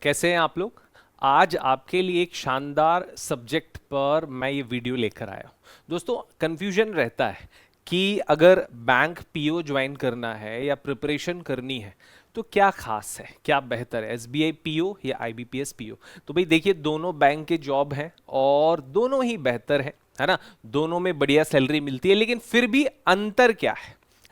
कैसे हैं आप लोग। आज आपके लिए एक शानदार सब्जेक्ट पर मैं ये वीडियो लेकर आया हूँ। दोस्तों, कंफ्यूजन रहता है कि अगर बैंक पीओ ज्वाइन करना है या प्रिपरेशन करनी है तो क्या खास है, क्या बेहतर है, एसबीआई पीओ या आईबीपीएस पीओ। तो भाई देखिए, दोनों बैंक के जॉब हैं और दोनों ही बेहतर है ना। दोनों में बढ़िया सैलरी मिलती है, लेकिन फिर भी अंतर क्या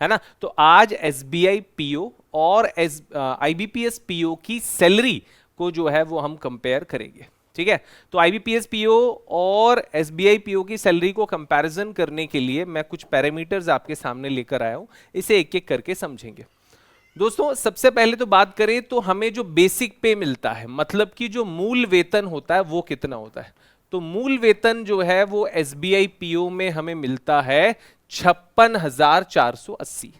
है ना। तो आज एसबीआई पीओ और आईबीपीएस पीओ की सैलरी को जो है वो हम कंपेयर करेंगे। ठीक है, तो आईबीपीएस पीओ और एसबीआई पीओ की सैलरी को कंपैरिजन करने के लिए मैं कुछ पैरामीटर्स आपके सामने लेकर आया हूं, इसे एक एक करके समझेंगे। दोस्तों, सबसे पहले तो बात करें तो हमें जो बेसिक पे मिलता है, मतलब कि जो मूल वेतन होता है वो कितना होता है। तो मूल वेतन जो है वो एसबीआई पीओ में हमें मिलता है 56,480।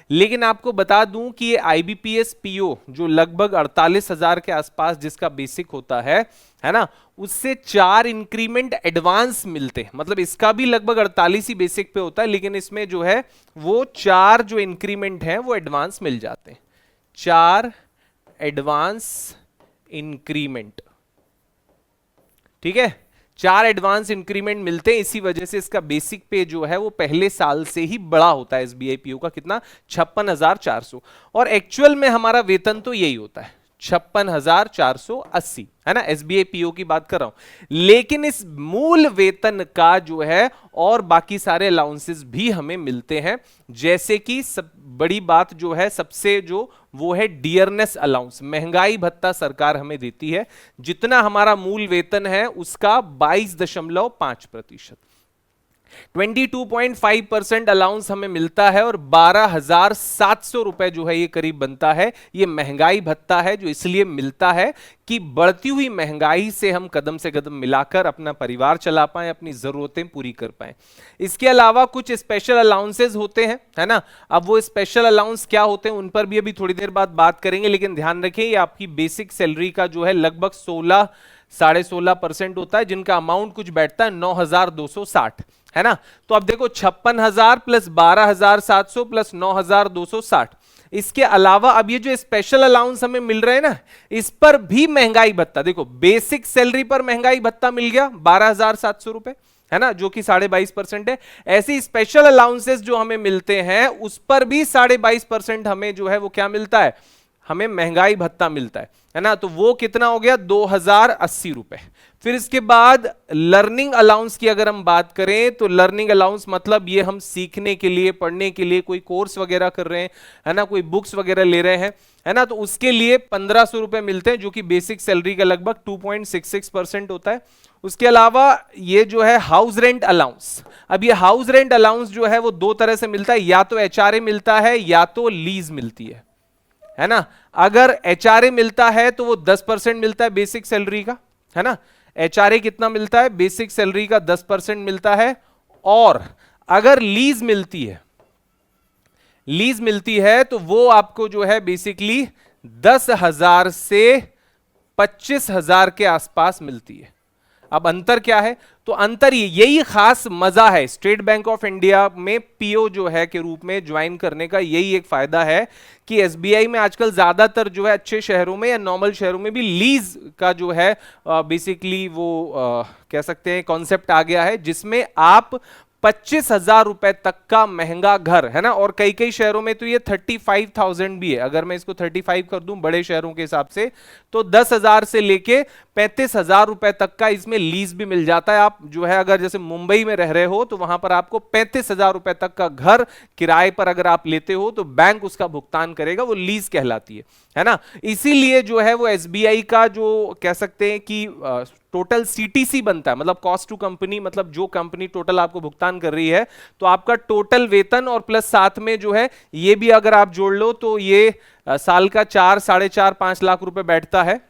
लेकिन आपको बता दूं कि ये आईबीपीएस पीओ जो लगभग 48,000 के आसपास जिसका बेसिक होता है ना, उससे 4 इंक्रीमेंट एडवांस मिलते हैं। मतलब इसका भी लगभग 48 ही बेसिक पे होता है, लेकिन इसमें जो है वो 4 जो इंक्रीमेंट हैं वो एडवांस मिल जाते हैं। 4 एडवांस इंक्रीमेंट, ठीक है, 4 एडवांस इंक्रीमेंट मिलते हैं। इसी वजह से इसका बेसिक पे जो है वो पहले साल से ही बड़ा होता है। एसबीआई पीओ का कितना, 56,400। और एक्चुअल में हमारा वेतन तो यही होता है 56,480, है ना। एसबीआई पीओ की बात कर रहा हूं, लेकिन इस मूल वेतन का जो है और बाकी सारे अलाउंसेस भी हमें मिलते हैं। जैसे कि सब बड़ी बात जो है सबसे जो वो है डियरनेस अलाउंस, महंगाई भत्ता सरकार हमें देती है। जितना हमारा मूल वेतन है उसका 22.5%, 22.5% अलाउंस हमें मिलता है और 12,700 रुपए जो है ये करीब बनता है। ये महंगाई भत्ता है जो इसलिए मिलता है कि बढ़ती हुई महंगाई से हम कदम से कदम मिलाकर अपना परिवार चला पाएं, अपनी जरूरतें पूरी कर पाएं। इसके अलावा कुछ स्पेशल अलाउंसेस होते हैं, है ना। अब वो स्पेशल अलाउंस क्या होते हैं उन पर भी अभी थोड़ी देर बाद बात करेंगे, लेकिन ध्यान रखें ये आपकी बेसिक सैलरी का जो है लगभग 16-16.5% होता है, जिनका अमाउंट कुछ बैठता है 9,260, है ना। तो अब देखो 56,000 प्लस 12,700 प्लस 9,260। इसके अलावा अब ये जो स्पेशल अलाउंस हमें मिल रहे हैं ना, इस पर भी महंगाई भत्ता, देखो बेसिक सैलरी पर महंगाई भत्ता मिल गया 12,700 रुपए, है ना, जो कि 22.5% है। ऐसी स्पेशल अलाउंसेस जो हमें मिलते हैं उस पर भी 22.5% हमें जो है वो क्या मिलता है, हमें महंगाई भत्ता मिलता है ना। तो वो कितना हो गया, 2,080 रुपए। फिर इसके बाद लर्निंग अलाउंस की अगर हम बात करें तो लर्निंग अलाउंस मतलब ये हम सीखने के लिए, पढ़ने के लिए कोई कोर्स वगैरह कर रहे हैं, है ना, कोई बुक्स वगैरह ले रहे हैं, है ना, तो उसके लिए 1,500 रुपए मिलते हैं, जो कि बेसिक सैलरी का लगभग 2.66% होता है। उसके अलावा ये जो है हाउस रेंट अलाउंस, अब ये हाउस रेंट अलाउंस जो है वो दो तरह से मिलता है, या तो एचआरए मिलता है या तो लीज मिलती है ना। अगर एचआरए मिलता है तो वो 10% मिलता है बेसिक सैलरी का, है ना। एचआरए कितना मिलता है, बेसिक सैलरी का 10% मिलता है। और अगर लीज मिलती है तो वो आपको जो है बेसिकली 10,000 से 25,000 के आसपास मिलती है। अब अंतर क्या है, तो अंतर यही खास मजा है स्टेट बैंक ऑफ इंडिया में पीओ जो है के रूप में ज्वाइन करने का। यही एक फायदा है कि एसबीआई में आजकल ज्यादातर जो है अच्छे शहरों में या नॉर्मल शहरों में भी लीज का जो है बेसिकली वो कह सकते हैं कॉन्सेप्ट आ गया है, जिसमें आप 25,000 रुपए तक का महंगा घर, है ना, और कई कई शहरों में तो ये 35,000 भी है। अगर मैं इसको 35 कर दूं बड़े शहरों के हिसाब से, तो 10,000 से लेके 35,000 रुपए तक का इसमें लीज भी मिल जाता है। आप जो है अगर जैसे मुंबई में रह रहे हो तो वहां पर आपको 35,000 रुपए तक का घर किराए पर अगर आप लेते हो तो बैंक उसका भुगतान करेगा, वो लीज कहलाती है ना। इसीलिए जो है वो एसबीआई का जो कह सकते हैं कि टोटल सीटीसी बनता है, मतलब कॉस्ट टू कंपनी, मतलब जो कंपनी टोटल आपको भुगतान कर रही है, तो आपका टोटल वेतन और प्लस साथ में जो है ये भी अगर आप जोड़ लो तो ये साल का 4-4.5 लाख रुपए बैठता है,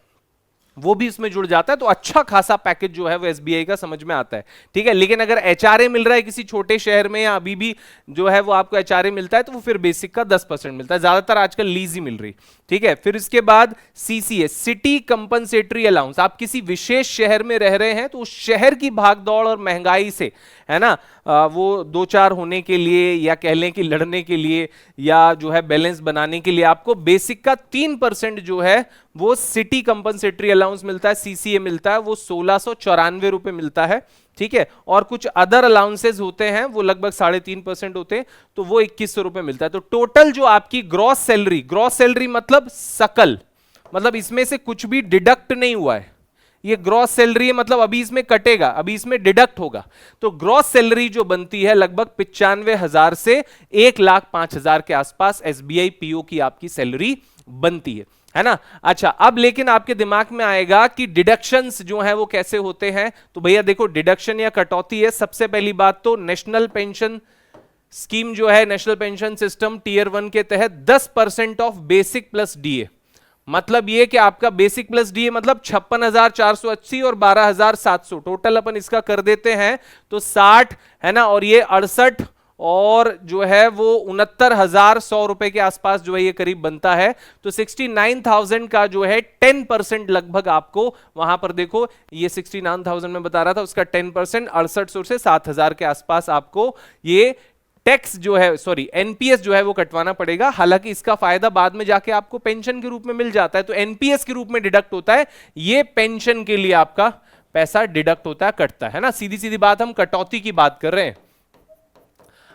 वो भी इसमें जुड़ जाता है। तो अच्छा खासा पैकेज जो है वो एसबीआई का समझ में आता है, ठीक है। लेकिन अगर एचआरए मिल रहा है किसी छोटे शहर में या अभी भी जो है वो आपको एचआरए मिलता है तो वो फिर बेसिक का 10% मिलता है, ज्यादातर आजकल लीज ही मिल रही, ठीक है। फिर इसके बाद सीसीए, सिटी कंपनसेटरी अलाउंस, आप किसी विशेष शहर में रह रहे हैं तो उस शहर की भागदौड़ और महंगाई से, है ना, वो दो चार होने के लिए या कह लें कि लड़ने के लिए या जो है बैलेंस बनाने के लिए आपको बेसिक का 3% जो है वो सिटी कंपनसेटरी अलाउंस मिलता है, सीसीए मिलता है, वो 1694 रुपए मिलता है, ठीक है। और कुछ अदर अलाउंसेज होते हैं वो लगभग 3.5% होते हैं, तो वो 2100 रुपए मिलता है। तो टोटल जो आपकी ग्रॉस सैलरी मतलब सकल, मतलब इसमें से कुछ भी डिडक्ट नहीं हुआ है, ये ग्रॉस सैलरी है, मतलब अभी इसमें कटेगा, अभी इसमें डिडक्ट होगा। तो ग्रॉस सैलरी जो बनती है लगभग 95,000 से 1,05,000 के आसपास एसबीआई पीओ की आपकी सैलरी बनती है ना। अच्छा, अब लेकिन आपके दिमाग में आएगा कि डिडक्शंस जो है वो कैसे होते हैं। तो भैया देखो, डिडक्शन या कटौती है, सबसे पहली बात तो नेशनल पेंशन स्कीम जो है, नेशनल पेंशन सिस्टम टीयर 1 के तहत 10% ऑफ बेसिक प्लस डीए, मतलब ये कि आपका बेसिक प्लस डीए मतलब 56,480 और 12,700, टोटल अपन इसका कर देते हैं तो 60 है ना, और ये 68 और जो है वो 69,100 रुपए के आसपास जो है ये करीब बनता है। तो 69,000 का जो है 10% लगभग आपको वहां पर देखो, ये 69,000 में बता रहा था, उसका 10% 6800 से 7,000 के आसपास आपको ये टैक्स जो है, सॉरी एनपीएस जो है वो कटवाना पड़ेगा। हालांकि इसका फायदा बाद में जाके आपको पेंशन के रूप में मिल जाता है, तो एनपीएस के रूप में डिडक्ट होता है, ये पेंशन के लिए आपका पैसा डिडक्ट होता है, कटता है ना। सीधी सीधी बात, हम कटौती की बात कर रहे हैं।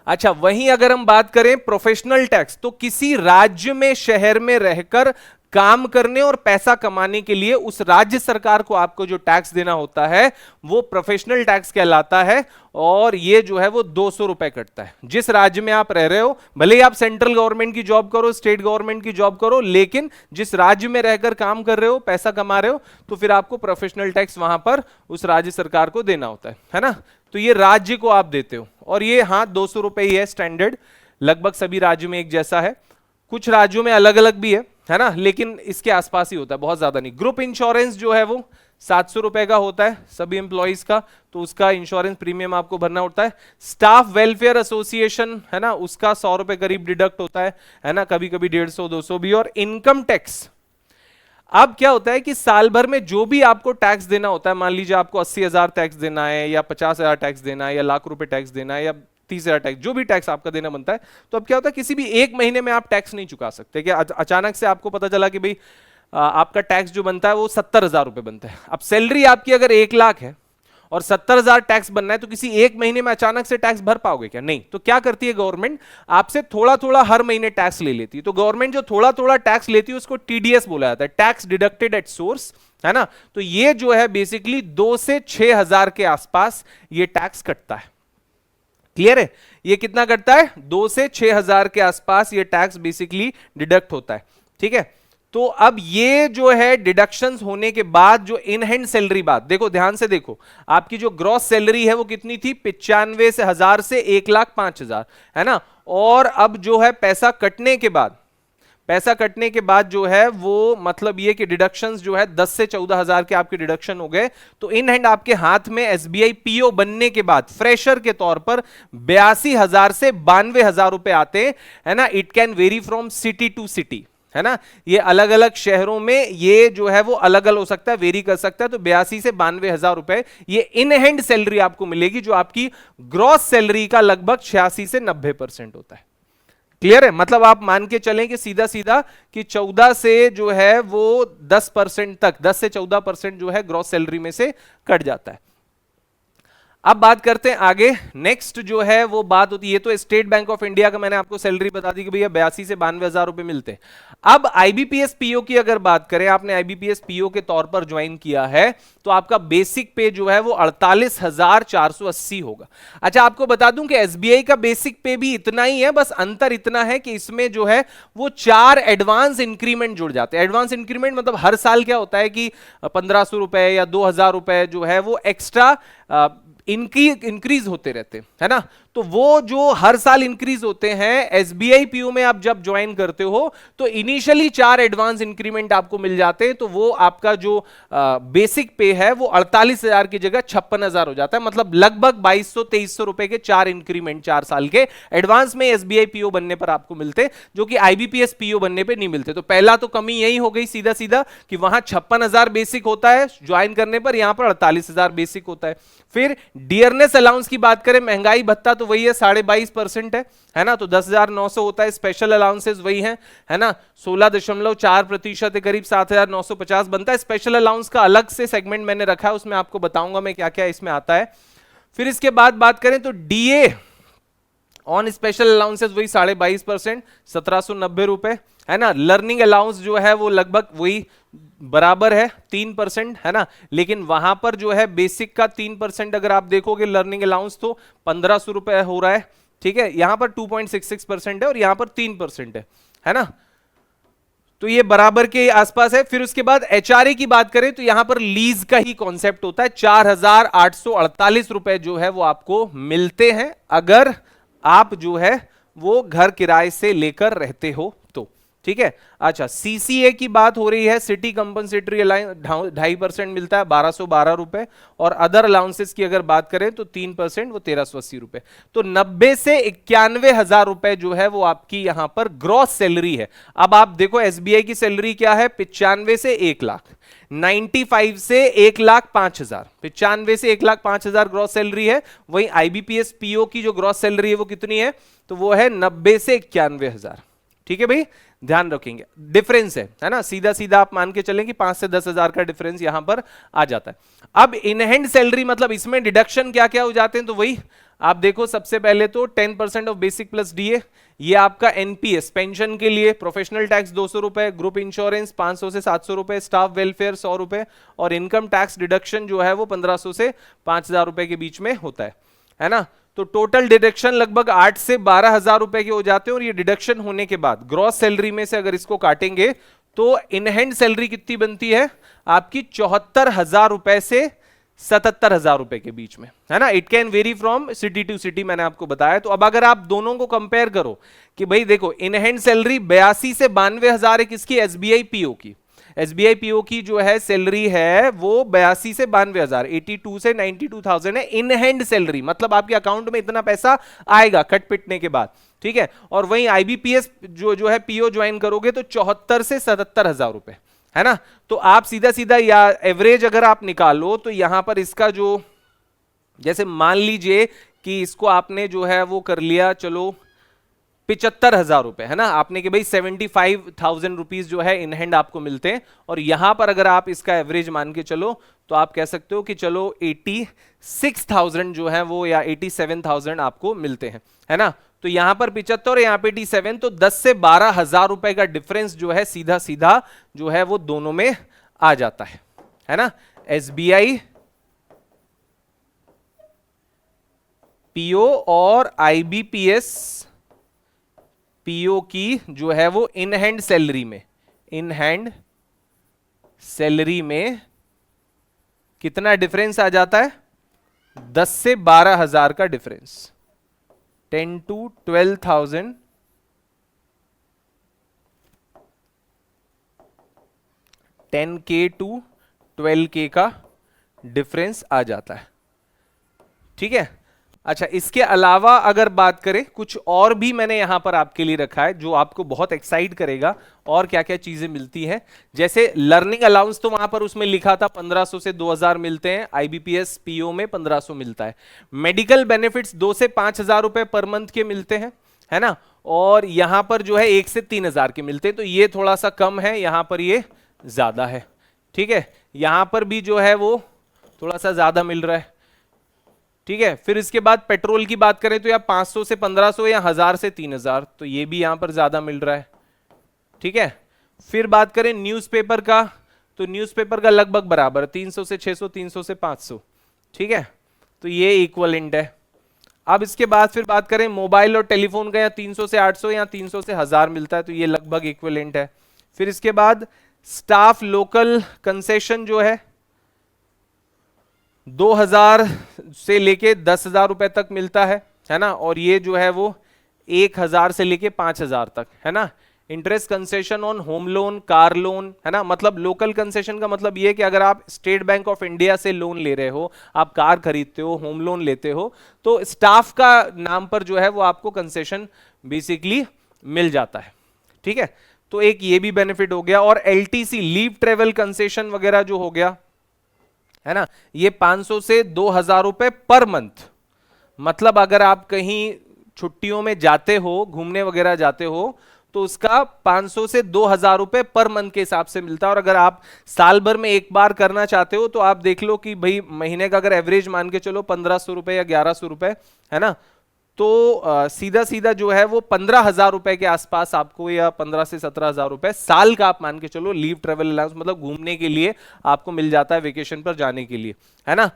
अच्छा, वहीं अगर हम बात करें प्रोफेशनल टैक्स, तो किसी राज्य में शहर में रहकर काम करने और पैसा कमाने के लिए उस राज्य सरकार को आपको जो टैक्स देना होता है वो प्रोफेशनल टैक्स कहलाता है, और ये जो है वो 200 रुपए कटता है। जिस राज्य में आप रह रहे हो, भले ही आप सेंट्रल गवर्नमेंट की जॉब करो, स्टेट गवर्नमेंट की जॉब करो, लेकिन जिस राज्य में रहकर काम कर रहे हो, पैसा कमा रहे हो, तो फिर आपको प्रोफेशनल टैक्स वहां पर उस राज्य सरकार को देना होता है ना। तो ये राज्य को आप देते हो, और ये हाँ 200 रुपए ही है स्टैंडर्ड, लगभग सभी राज्यों में एक जैसा है, कुछ राज्यों में अलग अलग भी है ना, लेकिन इसके आसपास ही होता है, बहुत ज्यादा नहीं। ग्रुप इंश्योरेंस जो है वो 700 रुपए का होता है सभी एम्प्लॉइज का, तो उसका इंश्योरेंस प्रीमियम आपको भरना होता है। स्टाफ वेलफेयर एसोसिएशन है ना, उसका 100 रुपए करीब डिडक्ट होता है ना, कभी कभी 150 200 भी। और इनकम टैक्स, अब क्या होता है कि साल भर में जो भी आपको टैक्स देना होता है, मान लीजिए आपको 80,000 टैक्स देना है, या 50,000 टैक्स देना है, या लाख रुपए टैक्स देना है, या 30,000 टैक्स, जो भी टैक्स आपका देना बनता है, तो अब क्या होता है किसी भी एक महीने में आप टैक्स नहीं चुका सकते। क्या अचानक से आपको पता चला कि भाई आपका टैक्स जो बनता है वो 70,000 रुपए बनता है। अब सैलरी आपकी अगर 1 लाख है और 70,000 टैक्स बनना है, तो किसी एक महीने में अचानक से टैक्स भर पाओगे क्या? नहीं। तो क्या करती है गवर्नमेंट, आपसे थोड़ा थोड़ा हर महीने टैक्स ले लेती है। तो गवर्नमेंट जो थोड़ा थोड़ा टैक्स लेती है उसको टीडीएस बोला जाता है, टैक्स डिडक्टेड एट सोर्स, है ना। तो ये जो है बेसिकली 2 से 6,000 के आसपास ये टैक्स कटता है। क्लियर है? ये कितना कटता है? 2 से 6,000 के आसपास ये टैक्स बेसिकली डिडक्ट होता है, ठीक है। तो अब ये जो है डिडक्शंस होने के बाद जो इन हैंड सैलरी, बात देखो ध्यान से देखो, आपकी जो ग्रॉस सैलरी है वो कितनी थी? 95,000 से 1,05,000, है ना। और अब जो है पैसा कटने के बाद, पैसा कटने के बाद जो है वो मतलब ये कि डिडक्शंस जो है 10 से 14,000 के आपके डिडक्शन हो गए। तो इन हैंड आपके हाथ में एसबीआई पीओ बनने के बाद फ्रेशर के तौर पर 82,000 से 92,000 रुपए आते हैं, है ना। It can vary from city to city, है ना। ये अलग अलग शहरों में ये जो है वो अलग अलग हो सकता है, वेरी कर सकता है। तो 82 से 92,000 रुपए ये इन हैंड सैलरी आपको मिलेगी, जो आपकी ग्रॉस सैलरी का लगभग 86 से 90% होता है। क्लियर है? मतलब आप मान के चलें कि सीधा सीधा कि 14 से जो है वो 10% तक, 10 से 14% जो है ग्रॉस सैलरी में से कट जाता है। अब बात करते हैं आगे, नेक्स्ट जो है वो बात होती है, ये तो स्टेट बैंक ऑफ इंडिया का मैंने आपको सैलरी बता दी कि भैया 82 से 92,000 रुपए मिलते हैं। अब आईबीपीएस पीओ की अगर बात करें, आपने आईबीपीएस पीओ के तौर पर ज्वाइन किया है, तो आपका बेसिक पे जो है वो 48,480 होगा। अच्छा, आपको बता दूं कि एसबीआई का बेसिक पे भी इतना ही है, बस अंतर इतना है कि इसमें जो है वो 4 एडवांस इंक्रीमेंट जुड़ जाते हैं। एडवांस इंक्रीमेंट मतलब हर साल क्या होता है कि 1,500 रुपए या 2,000 रुपए जो है वो एक्स्ट्रा इंक्रीज होते रहते, है ना। तो वो जो हर साल इंक्रीज होते हैं, एसबीआई पीओ में आप जब ज्वाइन करते हो तो इनिशियली 4 एडवांस इंक्रीमेंट आपको मिल जाते हैं। तो वो आपका जो बेसिक पे है वो 48,000 की जगह 56,000 हो जाता है। मतलब लगभग 2,200-2,300 रुपए के 4 इंक्रीमेंट 4 साल के एडवांस में एसबीआई पीओ बनने पर आपको मिलते, जो कि आईबीपीएस पीओ बनने पर नहीं मिलते। तो पहला तो कमी यही हो गई सीधा सीधा कि वहां 56,000 बेसिक होता है ज्वाइन करने पर, यहां पर 48,000 बेसिक होता है। फिर डियरनेस अलाउंस की बात करें, महंगाई भत्ता, तो वही है 22.5% है ना, तो 10,900 होता है। स्पेशल अलाउंसेस वही है ना, 16.4% है, करीब 7,950 बनता है। स्पेशल अलाउंस का अलग से सेगमेंट मैंने रखा है, उसमें आपको बताऊंगा मैं क्या क्या इसमें आता है। फिर इसके बाद बात करें तो डीए ऑन स्पेशल अलाउंसेस वही 22.5%, 1790 रुपए है ना। लर्निंग अलाउंस जो है वो लगभग वही बराबर है 3% है ना, लेकिन वहां पर जो है बेसिक का 3% अगर आप देखोगे लर्निंग अलाउंस तो 1500 रुपए हो रहा है, ठीक है। यहां पर 2.66% है और यहां पर 3% है ना, तो ये बराबर के आसपास है। फिर उसके बाद एचआरए की बात करें तो यहां पर लीज का ही कॉन्सेप्ट होता है, 4,848 रुपए जो है वो आपको मिलते हैं अगर आप जो है वो घर किराए से लेकर रहते हो तो, ठीक है। अच्छा, सीसीए की बात हो रही है, सिटी कंपनसेटरी अलाउंस 2.5% मिलता है, 1,212 रुपए। और अदर अलाउंसेस की अगर बात करें तो 3%, वो 1,380 रुपए। तो 90 से 91,000 रुपए जो है वो आपकी यहां पर ग्रॉस सैलरी है। अब आप देखो एसबीआई की सैलरी क्या है, 95 से 1 लाख, 95 से 1,05,000, 95 से 1,05,000 ग्रॉस सैलरी है। वही आईबीपीएस पीओ की जो ग्रॉस सैलरी है वो कितनी है, तो वो है 90 से 91,000, ठीक है भाई, ध्यान रखेंगे। डिफरेंस है ना, सीधा सीधा आप मान के चलें कि 5 से 10,000 का डिफरेंस यहां पर आ जाता है। अब इन हैंड सैलरी मतलब इसमें डिडक्शन क्या क्या हो जाते हैं, तो वही आप देखो, सबसे पहले तो 10% ऑफ बेसिक प्लस डीए, ये आपका एनपीएस पेंशन के लिए, प्रोफेशनल टैक्स 200 रुपए, ग्रुप इंश्योरेंस 500 से 700 रुपए, स्टाफ वेलफेयर 100 रुपए, और इनकम टैक्स डिडक्शन जो है वो 1,500 से 5,000 रुपए के बीच में होता है ना। तो टोटल डिडक्शन लगभग 8 से 12,000 रुपए के हो जाते हैं। और ये डिडक्शन होने के बाद ग्रॉस सैलरी में से अगर इसको काटेंगे तो इन हैंड सैलरी कितनी बनती है आपकी, 74,000 रुपए से 77,000 रुपए के बीच में, है ना। It can vary from city to city, मैंने आपको बताया। तो अब अगर आप दोनों को कंपेयर करो कि भाई देखो, इन हैंड सैलरी 82 से 92,000 है किसकी, एसबीआई पीओ की। एसबीआई पीओ की जो है सैलरी है वो 82 से 92,000, 82 से 92,000 है इन हैंड सैलरी, मतलब आपके अकाउंट में इतना पैसा आएगा कट पिटने के बाद, ठीक है। और वहीं आईबीपीएस जो है पीओ ज्वाइन करोगे तो 74 से 77,000 रुपए, है ना। तो आप सीधा सीधा या एवरेज अगर आप निकालो तो यहां पर इसका जो, जैसे मान लीजिए कि इसको आपने जो है वो कर लिया, चलो 75,000 रुपए, है ना, आपने कि भाई 75,000 रुपीज जो है इन हैंड आपको मिलते हैं। और यहां पर अगर आप इसका एवरेज मान के चलो तो आप कह सकते हो कि चलो 86,000 जो है वो, या 87,000 आपको मिलते हैं, है ना। तो यहां पर 75 और यहां पे 87, तो 10 से 12,000 रुपए का डिफरेंस जो है सीधा सीधा जो है वो दोनों में आ जाता है ना। एसबीआई पीओ और आईबीपीएस पीओ की जो है वो इन हैंड सैलरी में, इन हैंड सैलरी में कितना डिफरेंस आ जाता है, 10 से 12,000 का difference, 10 to 12,000, 10K to 12K का डिफरेंस आ जाता है, ठीक है। अच्छा, इसके अलावा अगर बात करें, कुछ और भी मैंने यहां पर आपके लिए रखा है जो आपको बहुत एक्साइट करेगा, और क्या क्या चीजें मिलती हैं। जैसे लर्निंग अलाउंस तो वहां पर उसमें लिखा था 1,500 से 2,000 मिलते हैं, आईबीपीएस पीओ में 1,500 मिलता है। मेडिकल बेनिफिट्स 2 से 5,000 रुपए पर मंथ के मिलते हैं, है ना। और यहां पर जो है 1 से 3,000 के मिलते हैं, तो ये थोड़ा सा कम है, यहां पर ये ज्यादा है, ठीक है। यहां पर भी जो है वो थोड़ा सा ज्यादा मिल रहा है, ठीक है। फिर इसके बाद पेट्रोल की बात करें तो या 500 से 1,500 या 1,000 से 3,000, तो ये भी यहां पर ज्यादा मिल रहा है, ठीक है। फिर बात करें न्यूज़पेपर का, तो न्यूज़पेपर का लगभग बराबर 300 से 600, 300 से 500, ठीक है। तो ये इक्वलेंट है। अब इसके बाद फिर बात करें मोबाइल और टेलीफोन का, या 300 से 800 या 300 से 1,000 मिलता है, तो ये लगभग इक्वलेंट है। फिर इसके बाद स्टाफ लोकल कंसेशन जो है 2,000 से लेके 10,000 रुपए तक मिलता है ना। और ये जो है वो 1,000 से लेके 5,000 तक, है ना। Interest concession on home loan, car loan, है ना। मतलब लोकल कंसेशन का मतलब ये कि अगर आप स्टेट बैंक ऑफ इंडिया से लोन ले रहे हो, आप कार खरीदते हो, होम लोन लेते हो, तो स्टाफ का नाम पर जो है वो आपको कंसेशन बेसिकली मिल जाता है, ठीक है। तो एक ये भी बेनिफिट हो गया। और एलटीसी लीव ट्रेवल कंसेशन वगैरह जो हो गया, है ना, ये 500 से 2,000 रुपए पर मंथ, मतलब अगर आप कहीं छुट्टियों में जाते हो, घूमने वगैरह जाते हो, तो उसका 500 से 2000 रुपए पर मंथ के हिसाब से मिलता है। और अगर आप साल भर में एक बार करना चाहते हो तो आप देख लो कि भाई महीने का अगर एवरेज मान के चलो 1500 रुपए या 1100 रुपए है ना, तो सीधा सीधा जो है वो 15,000 रुपए के आसपास आपको, या 15 से 17,000 रुपए साल का आप मान के चलो लीव ट्रेवल अलाउंस, मतलब घूमने के लिए आपको मिल जाता है, वेकेशन पर जाने के लिए, है ना।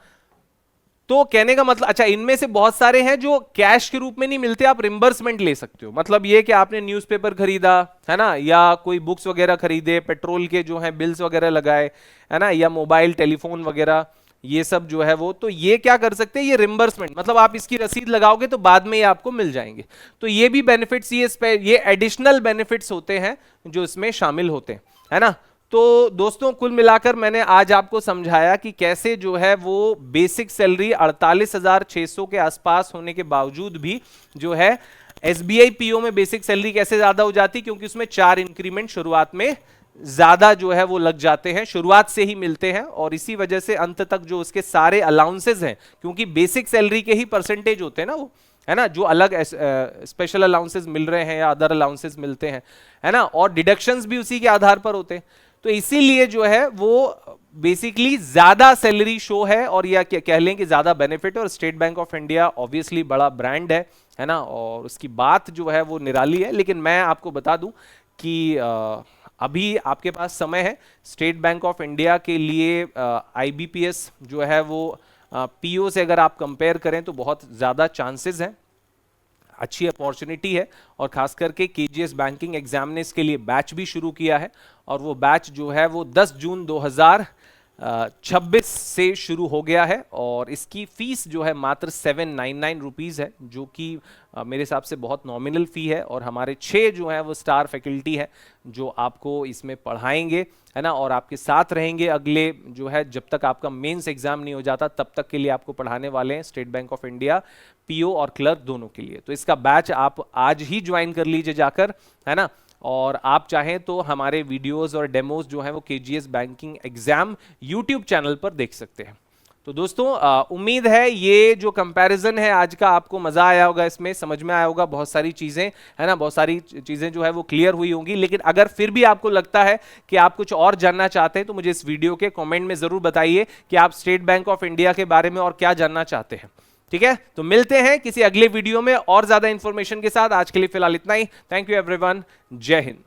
तो कहने का मतलब, अच्छा इनमें से बहुत सारे हैं जो कैश के रूप में नहीं मिलते, आप रिम्बर्समेंट ले सकते हो। मतलब ये कि आपने न्यूज़पेपर खरीदा है ना, या कोई बुक्स वगैरह खरीदे, पेट्रोल के जो है बिल्स वगैरह लगाए है ना, या मोबाइल टेलीफोन वगैरह, ये सब जो है वो, तो ये क्या कर सकते हैं, ये रिम्बर्समेंट, मतलब आप इसकी रसीद लगाओगे तो बाद में ये आपको मिल जाएंगे। तो ये भी बेनिफिट्स, ये एडिशनल बेनिफिट्स होते हैं जो इसमें शामिल होते हैं, है ना। तो दोस्तों कुल मिलाकर मैंने आज आपको समझाया कि कैसे जो है वो बेसिक सैलरी 48,600 के आसपास होने के बावजूद भी जो है एसबीआई पीओ में बेसिक सैलरी कैसे ज्यादा हो जाती, क्योंकि उसमें 4 इंक्रीमेंट शुरुआत में ज्यादा जो है वो लग जाते हैं, शुरुआत से ही मिलते हैं, और इसी वजह से अंत तक जो उसके सारे अलाउंसेस हैं, क्योंकि बेसिक सैलरी के ही परसेंटेज होते हैं ना वो, है ना, जो अलग स्पेशल अलाउंसेस मिल रहे हैं या अदर अलाउंसेस मिलते हैं, है ना, और डिडक्शंस भी उसी के आधार पर होते हैं। तो इसीलिए जो है वो बेसिकली ज्यादा सैलरी शो है, और या कह लें कि ज्यादा बेनिफिट है। और state bank of India obviously बड़ा ब्रांड है ना, और उसकी बात जो है वो निराली है। लेकिन मैं आपको बता दूं कि अभी आपके पास समय है स्टेट बैंक ऑफ इंडिया के लिए, आईबीपीएस जो है वो पीओ से अगर आप कंपेयर करें तो बहुत ज़्यादा चांसेस हैं, अच्छी अपॉर्चुनिटी है। और खास करके केजीएस बैंकिंग एग्जाम ने इसके लिए बैच भी शुरू किया है, और वो बैच जो है वो 10 जून 2026 से शुरू हो गया है, और इसकी फीस जो है मात्र 799 रुपीज़ है, जो कि मेरे हिसाब से बहुत नॉमिनल फ़ी है। और हमारे 6 जो है वो स्टार फैकल्टी है जो आपको इसमें पढ़ाएंगे, है ना, और आपके साथ रहेंगे अगले जो है, जब तक आपका मेंस एग्जाम नहीं हो जाता तब तक के लिए आपको पढ़ाने वाले हैं state bank of India PO और क्लर्क दोनों के लिए। तो इसका बैच आप आज ही ज्वाइन कर लीजिए जाकर, है ना। और आप चाहें तो हमारे वीडियोस और डेमोज जो है वो KGS banking exam YouTube channel पर देख सकते हैं। तो दोस्तों उम्मीद है ये जो कंपैरिजन है आज का आपको मजा आया होगा, इसमें समझ में आया होगा बहुत सारी चीजें, है ना, बहुत सारी चीजें जो है वो क्लियर हुई होंगी। लेकिन अगर फिर भी आपको लगता है कि आप कुछ और जानना चाहते हैं तो मुझे इस वीडियो के कमेंट में जरूर बताइए कि आप स्टेट बैंक ऑफ इंडिया के बारे में और क्या जानना चाहते हैं। ठीक है, तो मिलते हैं किसी अगले वीडियो में और ज्यादा इंफॉर्मेशन के साथ। आज के लिए फिलहाल इतना ही। थैंक यू एवरीवन, जय हिंद।